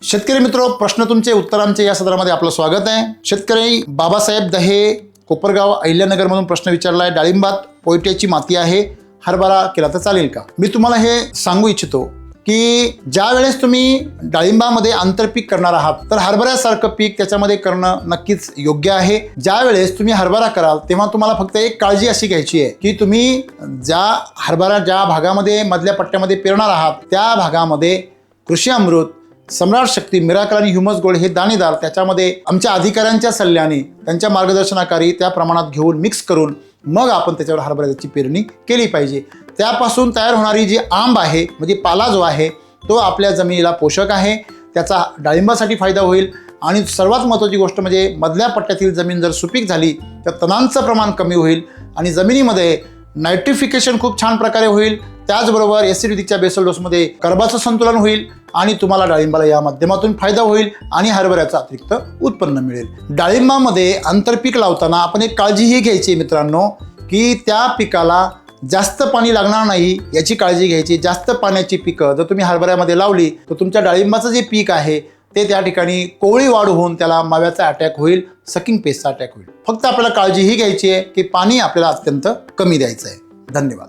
शेतकरी मित्र, प्रश्न तुमचे उत्तर आमचे या सदरामध्ये आपलं स्वागत आहे। शेतकरी बाबासाहेब दहे, कोपरगाव, अहिल्यानगर मधून प्रश्न विचारलाय। डाळिंबात पोयट्याची माती आहे, हरभरा केला तर चालेल का? मी तुम्हाला हे सांगू इच्छितो की ज्या वेळेस तुम्ही डाळिंबामध्ये आंतरपीक करणार आहात तर हरभऱ्यासारखं पीक त्याच्यामध्ये करणं नक्कीच योग्य आहे। ज्या वेळेस तुम्ही हरभरा कराल तेव्हा तुम्हाला फक्त एक काळजी अशी घ्यायची आहे की तुम्ही ज्या भागामध्ये मधल्या पट्ट्यामध्ये पेरणार आहात त्या भागामध्ये कृषी अमृत, सम्राट शक्ती, मिराकल आणि ह्युमस गोल्ड हे दाणेदार त्याच्यामध्ये आमच्या अधिकाऱ्यांच्या सल्ल्याने, त्यांच्या मार्गदर्शनाखाली त्या प्रमाणात घेऊन मिक्स करून मग आपण त्याच्यावर हरभऱ्याची पेरणी केली पाहिजे। त्यापासून तयार होणारी जी आंब आहे म्हणजे पाला जो आहे तो आपल्या जमिनीला पोषक आहे, त्याचा डाळिंबासाठी फायदा होईल। आणि सर्वात महत्त्वाची गोष्ट म्हणजे मधल्या पट्ट्यातील जमीन जर सुपीक झाली तर तणांचं प्रमाण कमी होईल आणि जमिनीमध्ये नायट्रिफिकेशन खूप छान प्रकारे होईल। त्याचबरोबर ॲसिडिटीच्या बेसल डोसमध्ये कर्बाचं संतुलन होईल आणि तुम्हाला डाळिंबाला या माध्यमातून फायदा होईल आणि हरभऱ्याचं अतिरिक्त उत्पन्न मिळेल। डाळिंबामध्ये आंतरपीक लावताना आपण एक काळजीही घ्यायची मित्रांनो की त्या पिकाला जास्त पाणी लागणार नाही याची काळजी घ्यायची। जास्त पाण्याची पिकं जर तुम्ही हरभऱ्यामध्ये लावली तर तुमच्या डाळिंबाचं जे पीक आहे ते त्या ठिकाणी कोवळी वाढ होऊन त्याला माव्याचा अटॅक होईल, सकिंग पेस्टचा अटॅक होईल। फक्त आपल्याला काळजी ही घ्यायची आहे की पाणी आपल्याला अत्यंत कमी द्यायचं आहे। धन्यवाद।